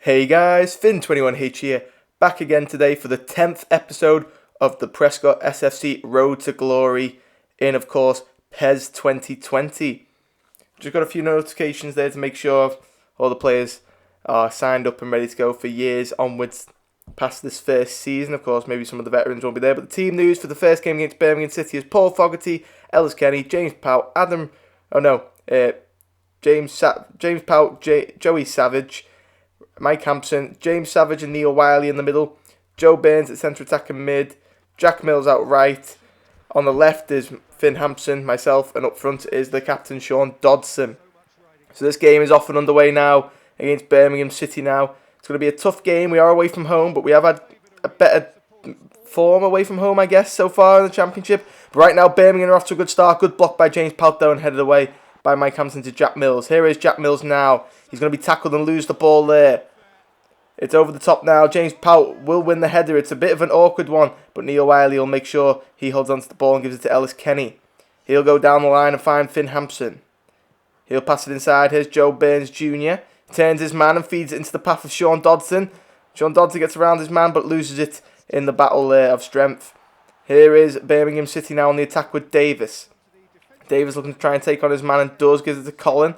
Hey guys, Fin21H here, back again today for the 10th episode of the Prescott S.F.C Road to Glory in, of course, PES2020. Just got a few notifications there to make sure all the players are signed up and ready to go for years onwards past this first season. Of course, maybe some of the veterans won't be there, but the team news for the first game against Birmingham City is Paul Fogarty, Ellis Kenny, James Powell, James Powell, Joey Savage, Mike Hampson, James Savage and Neil Wiley in the middle, Joe Burns at centre attack and mid, Jack Mills out right, on the left is Finn Hampson, myself, and up front is the captain Sean Dodson. So this game is off and underway now against Birmingham City now. It's going to be a tough game. We are away from home, but we have had a better form away from home, I guess, so far in the Championship. But right now, Birmingham are off to a good start. Good block by James Powell and headed away by Mike Hampson to Jack Mills. Here is Jack Mills now. He's going to be tackled and lose the ball there. It's over the top now. James Powell will win the header. It's a bit of an awkward one, but Neil Wiley will make sure he holds onto the ball and gives it to Ellis Kenny. He'll go down the line and find Finn Hampson. He'll pass it inside. Here's Joe Burns Jr. Turns his man and feeds it into the path of Sean Dodson. Sean Dodson gets around his man but loses it in the battle there of strength. Here is Birmingham City now on the attack with Davis. Davis looking to try and take on his man and does. Gives it to Colin.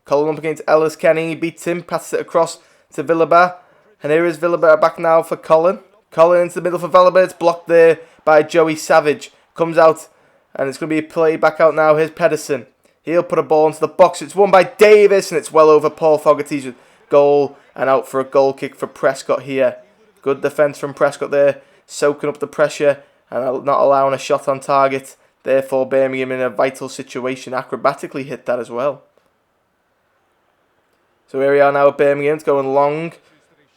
Colin up against Ellis Kenny. He beats him. Passes it across to Villabar. And here is Villabar back now for Colin. Colin into the middle for Villabar. It's blocked there by Joey Savage. Comes out and it's going to be a play back out now. Here's Pedersen. He'll put a ball into the box. It's won by Davis and it's well over Paul Fogarty's goal and out for a goal kick for Prescott here. Good defence from Prescott there. Soaking up the pressure and not allowing a shot on target. Therefore, Birmingham in a vital situation acrobatically hit that as well. So here we are now at Birmingham. It's going long.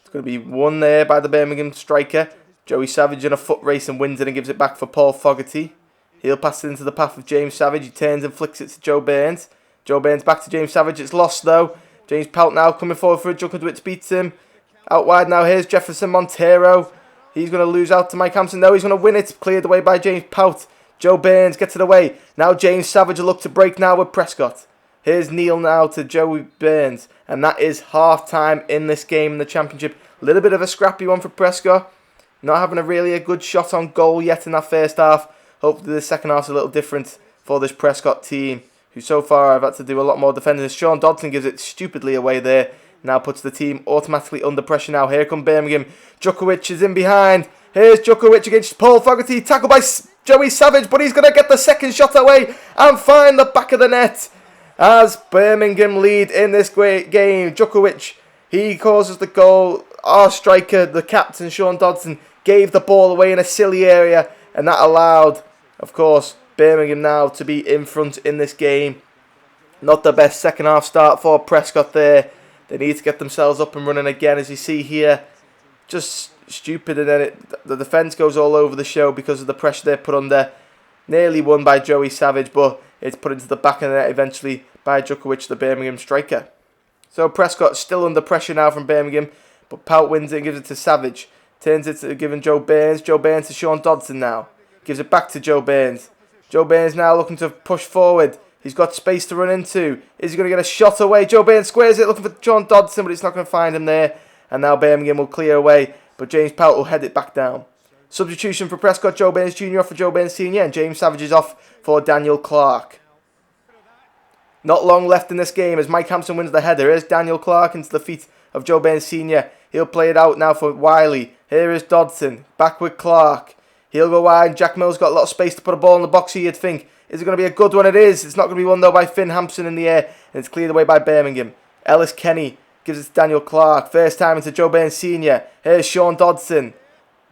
It's going to be won there by the Birmingham striker. Joey Savage in a foot race and wins it and gives it back for Paul Fogarty. He'll pass it into the path of James Savage. He turns and flicks it to Joe Burns. Joe Burns back to James Savage. It's lost though. James Powell now coming forward for a Junkadwitz beats him. Out wide now. Here's Jefferson Montero. He's going to lose out to Mike Hampson. No, he's going to win it. Cleared away by James Powell. Joe Burns gets it away. Now James Savage will look to break now with Prescott. Here's Neil now to Joey Burns. And that is half-time in this game in the Championship. A little bit of a scrappy one for Prescott. Not having a good shot on goal yet in that first half. Hopefully the second half's a little different for this Prescott team, who so far have had to do a lot more defending. Sean Dodson gives it stupidly away there. Now puts the team automatically under pressure now. Here come Birmingham. Djukovic is in behind. Here's Djukovic against Paul Fogarty. Tackled by Joey Savage, but he's going to get the second shot away and find the back of the net. As Birmingham lead in this great game. Djukovic, he causes the goal. Our striker, the captain, Sean Dodson, gave the ball away in a silly area. And that allowed, of course, Birmingham now to be in front in this game. Not the best second half start for Prescott there. They need to get themselves up and running again, as you see here. Just stupid, and then the defence goes all over the show because of the pressure they put under. Nearly won by Joey Savage, but it's put into the back of the net eventually by Djukovic, the Birmingham striker. So Prescott still under pressure now from Birmingham, but Pout wins it and gives it to Savage. Turns it to giving Joe Burns. Joe Burns to Sean Dodson now. Gives it back to Joe Burns. Joe Burns now looking to push forward. He's got space to run into. Is he going to get a shot away? Joe Burns squares it looking for Sean Dodson, but it's not going to find him there. And now Birmingham will clear away, but James Powell will head it back down. Substitution for Prescott. Joe Burns Jr. off for Joe Burns Sr. and James Savage is off for Daniel Clark. Not long left in this game as Mike Hampson wins the header. Here's Daniel Clark into the feet of Joe Burns Sr. He'll play it out now for Wiley. Here is Dodson. Back with Clark. He'll go wide. Jack Mills got a lot of space to put a ball in the box here, you'd think. Is it going to be a good one? It is. It's not going to be one, though, by Finn Hampson in the air. And it's cleared away by Birmingham. Ellis Kenny gives it to Daniel Clark. First time into Joe Burns Sr. Here's Sean Dodson.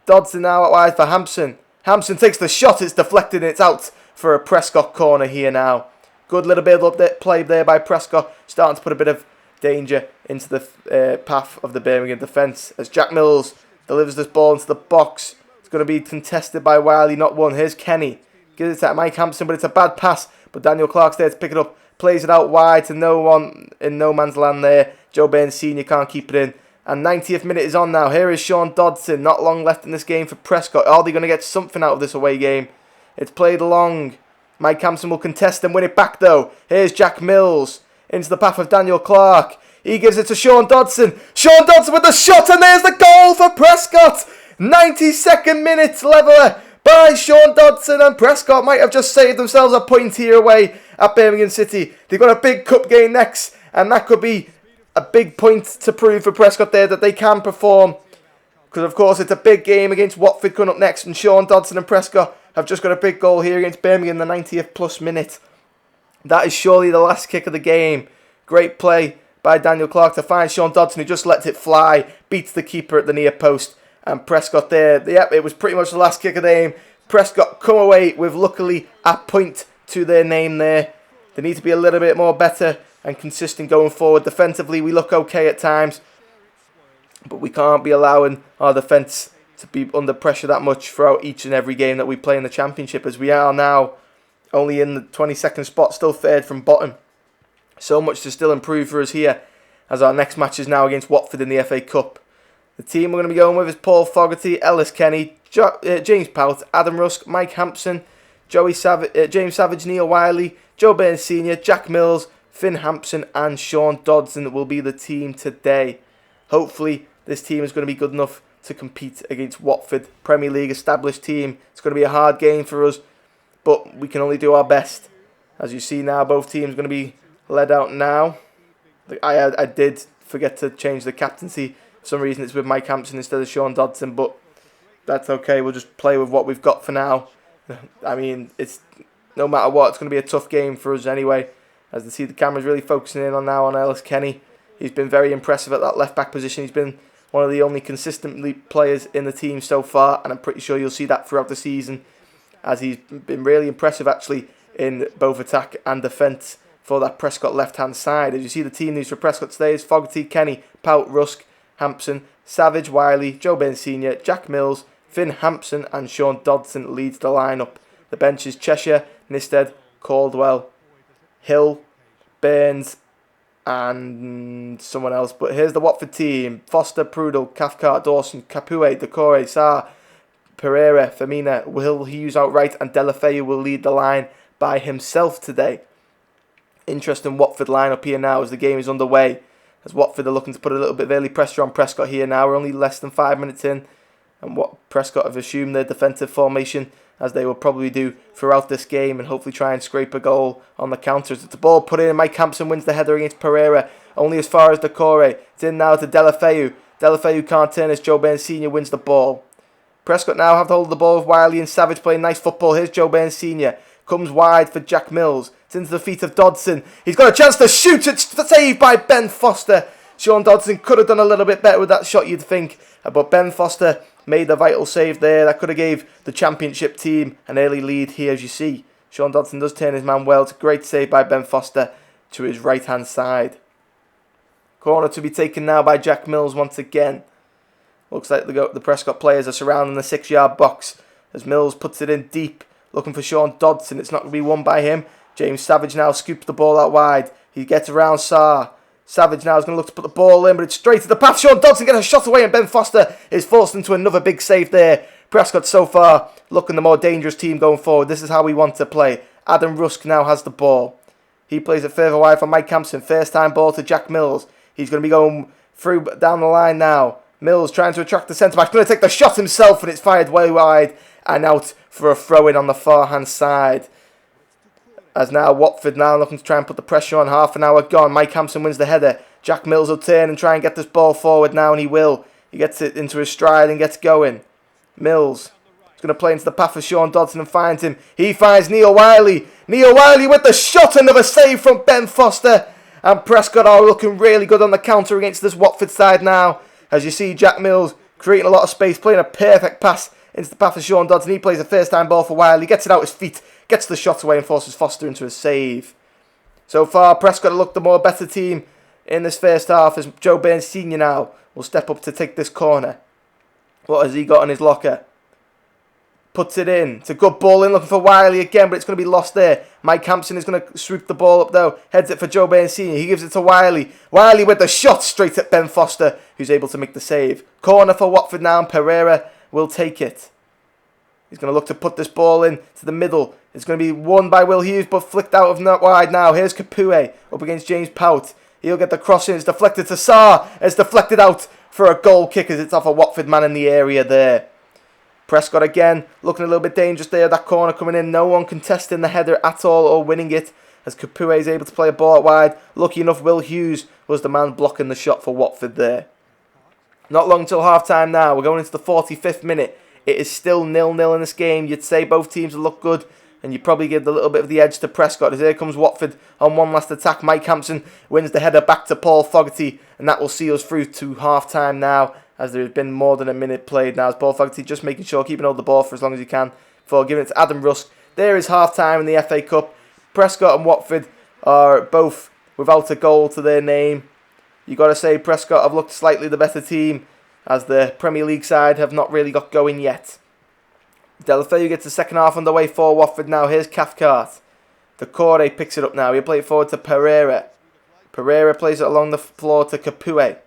Dodson now out wide for Hampson. Hampson takes the shot. It's deflected and it's out for a Prescott corner here now. Good little build-up play there by Prescott. Starting to put a bit of danger into the path of the Birmingham defence. As Jack Mills delivers this ball into the box. It's going to be contested by Wiley, not one. Here's Kenny. Gives it to Mike Hampson, but it's a bad pass. But Daniel Clark's there to pick it up. Plays it out wide to no one in no man's land there. Joe Burns Sr. can't keep it in. And 90th minute is on now. Here is Sean Dodson. Not long left in this game for Prescott. Are they going to get something out of this away game? It's played along. Mike Hampson will contest and win it back though. Here's Jack Mills into the path of Daniel Clark. He gives it to Sean Dodson. Sean Dodson with the shot, and there's the goal for Prescott. 92nd minute, leveller by Sean Dodson, and Prescott might have just saved themselves a point here away at Birmingham City. They've got a big cup game next, and that could be a big point to prove for Prescott there that they can perform. Because, of course, it's a big game against Watford coming up next, and Sean Dodson and Prescott have just got a big goal here against Birmingham in the 90th plus minute. That is surely the last kick of the game. Great play by Daniel Clark to find Sean Dodson, who just lets it fly, beats the keeper at the near post, and Prescott there. Yep, it was pretty much the last kick of the game. Prescott come away with, luckily, a point to their name there. They need to be a little bit more better and consistent going forward. Defensively, we look okay at times, but we can't be allowing our defence to be under pressure that much throughout each and every game that we play in the Championship, as we are now only in the 22nd spot, still third from bottom. So much to still improve for us here, as our next match is now against Watford in the FA Cup. The team we're going to be going with is Paul Fogarty, Ellis Kenny, James Pout, Adam Rusk, Mike Hampson, James Savage, Neil Wiley, Joe Burns Sr., Jack Mills, Finn Hampson and Sean Dodson will be the team today. Hopefully this team is going to be good enough to compete against Watford, Premier League established team. It's going to be a hard game for us, but we can only do our best. As you see now, both teams are going to be led out now. I did forget to change the captaincy. For some reason it's with Mike Hampson instead of Sean Dodson, but that's okay. We'll just play with what we've got for now. I mean, it's no matter what, it's going to be a tough game for us anyway. As you see, the camera's really focusing in on now on Ellis Kenny. He's been very impressive at that left-back position. He's been one of the only consistent players in the team so far, and I'm pretty sure you'll see that throughout the season, as he's been really impressive actually in both attack and defence for that Prescott left-hand side. As you see, the team news for Prescott today is Fogarty, Kenny, Pout, Rusk, Hampson, Savage, Wiley, Joe Burns Sr., Jack Mills, Finn Hampson and Sean Dodson leads the lineup. The bench is Cheshire, Nisted, Caldwell, Hill, Burns and someone else. But here's the Watford team. Foster, Prudel, Cathcart, Dawson, Capoue, Decore, Sarr, Pereira, Femina, Will Hughes outright, and Delafeu will lead the line by himself today. Interesting Watford lineup here now as the game is underway. As Watford are looking to put a little bit of early pressure on Prescott here now. We're only less than 5 minutes in. And what Prescott have assumed their defensive formation, as they will probably do throughout this game, and hopefully try and scrape a goal on the counters. It's a ball put in, and Mike Hampson wins the header against Pereira, only as far as Decore. It's in now to Delafeu. Delafeu can't turn as Joe Burns Sr. wins the ball. Prescott now have the hold of the ball with Wiley and Savage playing nice football. Here's Joe Burns Sr. Comes wide for Jack Mills. It's into the feet of Dodson. He's got a chance to shoot. It's saved by Ben Foster. Sean Dodson could have done a little bit better with that shot, you'd think, but Ben Foster made the vital save there. That could have gave the Championship team an early lead here, as you see. Sean Dodson does turn his man well. It's a great save by Ben Foster to his right-hand side. Corner to be taken now by Jack Mills once again. Looks like the Prescott players are surrounding the 6-yard box as Mills puts it in deep, looking for Sean Dodson. It's not going to be won by him. James Savage now scoops the ball out wide. He gets around Sarr. Savage now is going to look to put the ball in, but it's straight to the path. Sean Dodson gets a shot away, and Ben Foster is forced into another big save there. Prescott so far looking the more dangerous team going forward. This is how we want to play. Adam Rusk now has the ball. He plays it further wide for Mike Hampson. First time ball to Jack Mills. He's going to be going through down the line now. Mills trying to attract the centre-back. Going to take the shot himself, and it's fired way wide and out for a throw-in on the far-hand side. As now Watford now looking to try and put the pressure on. Half an hour gone. Mike Hampson wins the header. Jack Mills will turn and try and get this ball forward now, and he will. He gets it into his stride and gets going. Mills is going to play into the path of Sean Dodson and finds him. He finds Neil Wiley. Neil Wiley with the shot. Another save from Ben Foster. And Prescott are looking really good on the counter against this Watford side now. As you see, Jack Mills creating a lot of space, playing a perfect pass into the path of Sean Dodson. He plays a first-time ball for Wiley. Gets it out his feet. Gets the shot away and forces Foster into a save. So far, Prescott looked the more better team in this first half, as Joe Burns Sr. now will step up to take this corner. What has he got in his locker? Puts it in. It's a good ball in, looking for Wiley again, but it's going to be lost there. Mike Hampson is going to swoop the ball up though. Heads it for Joe Burns Sr. He gives it to Wiley. Wiley with the shot straight at Ben Foster, who's able to make the save. Corner for Watford now, and Pereira will take it. He's going to look to put this ball in to the middle. It's going to be won by Will Hughes, but flicked out of not wide now. Here's Capoue up against James Pout. He'll get the crossing. It's deflected to Sarr. It's deflected out for a goal kick as it's off a Watford man in the area there. Prescott again, looking a little bit dangerous there. That corner coming in. No one contesting the header at all or winning it as Capoue is able to play a ball out wide. Lucky enough, Will Hughes was the man blocking the shot for Watford there. Not long till half-time now. We're going into the 45th minute. It is still 0-0 in this game. You'd say both teams look good, and you probably give a little bit of the edge to Prescott. As here comes Watford on one last attack. Mike Hampson wins the header back to Paul Fogarty, and that will see us through to half-time now, as there has been more than a minute played now. As Paul Fogarty just making sure, keeping hold of the ball for as long as he can before giving it to Adam Rusk. There is half-time in the FA Cup. Prescott and Watford are both without a goal to their name. You got to say Prescott have looked slightly the better team, as the Premier League side have not really got going yet. Deulofeu gets the second half underway for Watford now. Here's Cathcart. Decore picks it up now. He'll play it forward to Pereira. Pereira plays it along the floor to Capoue.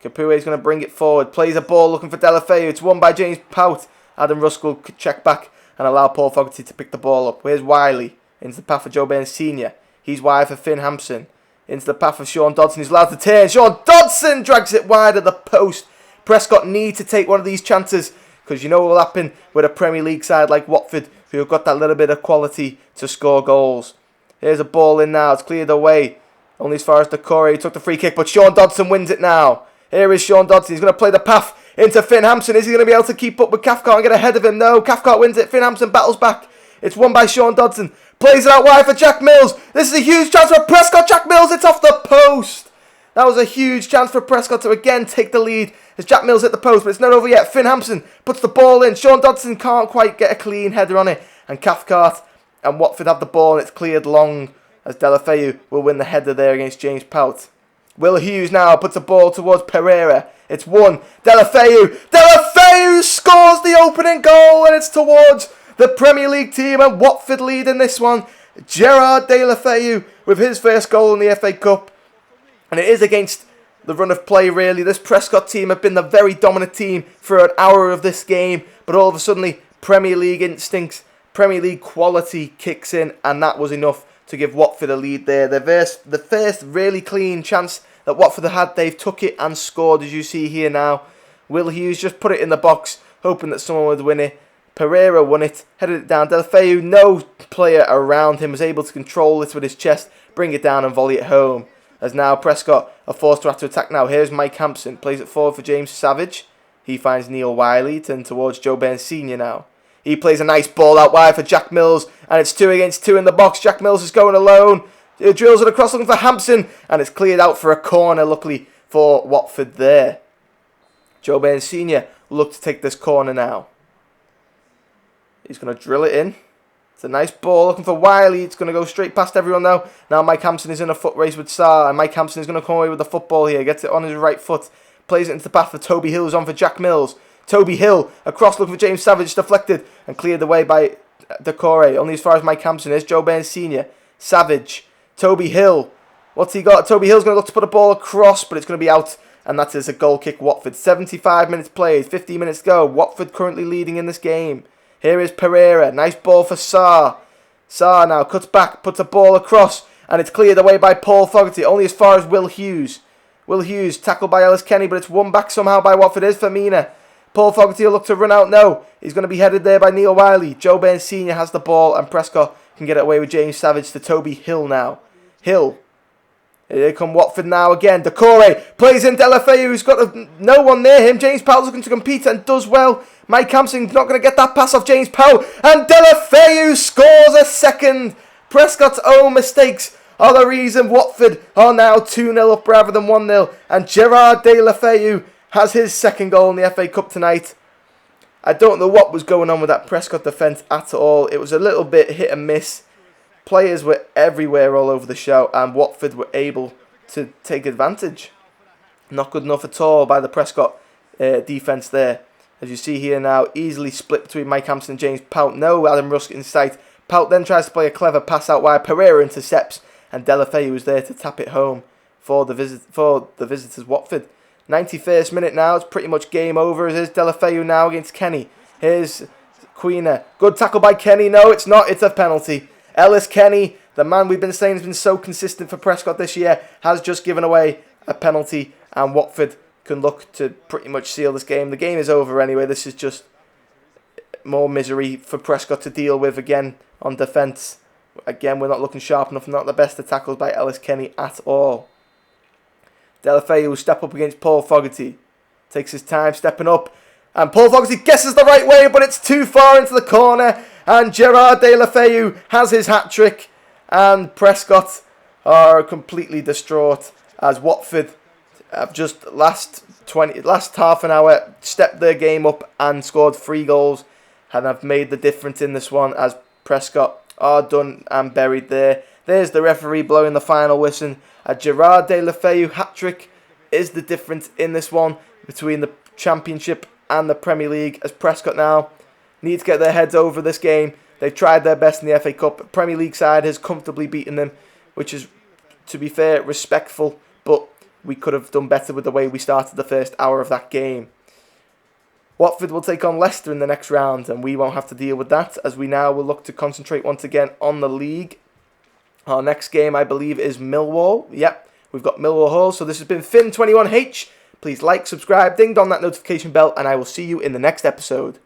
Capoue is going to bring it forward. Plays a ball looking for Deulofeu. It's won by James Pout. Adam Rusk will check back and allow Paul Fogarty to pick the ball up. Here's Wiley into the path of Joe Burns Sr. He's wide for Finn Hampson. Into the path of Sean Dodson. He's allowed to turn. Sean Dodson drags it wide at the post. Prescott need to take one of these chances, because you know what will happen with a Premier League side like Watford, who have got that little bit of quality to score goals. Here's a ball in now. It's cleared away. Only as far as Decore. He took the free kick, but Sean Dodson wins it now. Here is Sean Dodson. He's going to play the path into Finn Hampson. Is he going to be able to keep up with Cathcart and get ahead of him? No, Cathcart wins it. Finn Hampson battles back. It's won by Sean Dodson. Plays it out wide for Jack Mills. This is a huge chance for Prescott. Jack Mills, it's off the post. That was a huge chance for Prescott to again take the lead as Jack Mills hit the post, but it's not over yet. Finn Hampson puts the ball in. Sean Dodson can't quite get a clean header on it, and Cathcart and Watford have the ball, and it's cleared long as Deulofeu will win the header there against James Pout. Will Hughes now puts the ball towards Pereira. It's won. Deulofeu scores the opening goal, and it's towards the Premier League team, and Watford lead in this one. Gerard Deulofeu with his first goal in the FA Cup. And it is against the run of play, really. This Prescott team have been the very dominant team for an hour of this game. But all of a sudden, Premier League instincts, Premier League quality kicks in. And that was enough to give Watford a lead there. The first really clean chance that Watford had, they've took it and scored, as you see here now. Will Hughes just put it in the box, hoping that someone would win it. Pereira won it, headed it down. Deulofeu, no player around him, was able to control it with his chest, bring it down and volley it home. As now Prescott are forced to have to attack now. Here's Mike Hampson. Plays it forward for James Savage. He finds Neil Wiley. Turn towards Joe Burns Sr. now. He plays a nice ball out wide for Jack Mills. And it's 2 against 2 in the box. Jack Mills is going alone. He drills it across looking for Hampson. And it's cleared out for a corner, luckily for Watford there. Joe Burns Sr. will look to take this corner now. He's going to drill it in. It's a nice ball looking for Wiley. It's going to go straight past everyone now. Now Mike Hampson is in a foot race with Sarr. And Mike Hampson is going to come away with the football here. Gets it on his right foot. Plays it into the path for Toby Hill. Who's on for Jack Mills. Toby Hill across looking for James Savage. Deflected and cleared away by Decore. Only as far as Mike Hampson is. Joe Burns Sr. Savage. Toby Hill. What's he got? Toby Hill's going to look to put a ball across. But it's going to be out. And that is a goal kick Watford. 75 minutes played. 50 minutes to go. Watford currently leading in this game. Here is Pereira. Nice ball for Sarr. Sarr now cuts back, puts a ball across, and it's cleared away by Paul Fogarty, only as far as Will Hughes. Will Hughes tackled by Ellis Kenny, but it's won back somehow by Watford. Here's Firmina. Paul Fogarty will look to run out. No, he's going to be headed there by Neil Wiley. Joe Burns Sr. has the ball, and Prescott can get it away with James Savage to Toby Hill now. Hill. Here come Watford now again. Decore plays in Deulofeu, who's got no one near him. James Powell's looking to compete and does well. Mike Hampson's not going to get that pass off James Powell. And Deulofeu scores a second. Prescott's own mistakes are the reason Watford are now 2-0 up rather than 1-0. And Gerard Deulofeu has his second goal in the FA Cup tonight. I don't know what was going on with that Prescott defence at all. It was a little bit hit and miss. Players were everywhere all over the show, and Watford were able to take advantage. Not good enough at all by the Prescott defence there. As you see here now, easily split between Mike Hampson and James Pout. No Adam Rusk in sight. Pout then tries to play a clever pass out wide. Pereira intercepts, and Deulofeu was there to tap it home for the visitors Watford. 91st minute now, it's pretty much game over. Here's Deulofeu now against Kenny. Here's Queener. Good tackle by Kenny. No, it's not. It's a penalty. Ellis Kenny The man we've been saying has been so consistent for Prescott this year has just given away a penalty, and Watford can look to pretty much seal this game. The game is over anyway. This is just more misery for Prescott to deal with again on defence. Again, we're not looking sharp enough. Not the best of tackles by Ellis Kenny at all. Deulofeu will step up against Paul Fogarty. Takes his time stepping up. And Paul Fogarty guesses the right way, but it's too far into the corner. And Gerard Deulofeu has his hat-trick. And Prescott are completely distraught as Watford have just last half an hour stepped their game up and scored 3 goals. And have made the difference in this one as Prescott are done and buried there. There's the referee blowing the final whistle. A Gerard Deulofeu hat-trick is the difference in this one between the Championship and the Premier League, as Prescott now need to get their heads over this game. They've tried their best in the FA Cup. Premier League side has comfortably beaten them, which is, to be fair, respectful, but we could have done better with the way we started the first hour of that game. Watford will take on Leicester in the next round, and we won't have to deal with that, as we now will look to concentrate once again on the league. Our next game, I believe, is Millwall. Yep, we've got Millwall Hall. So this has been Finn21H. Please like, subscribe, ding dong that notification bell, and I will see you in the next episode.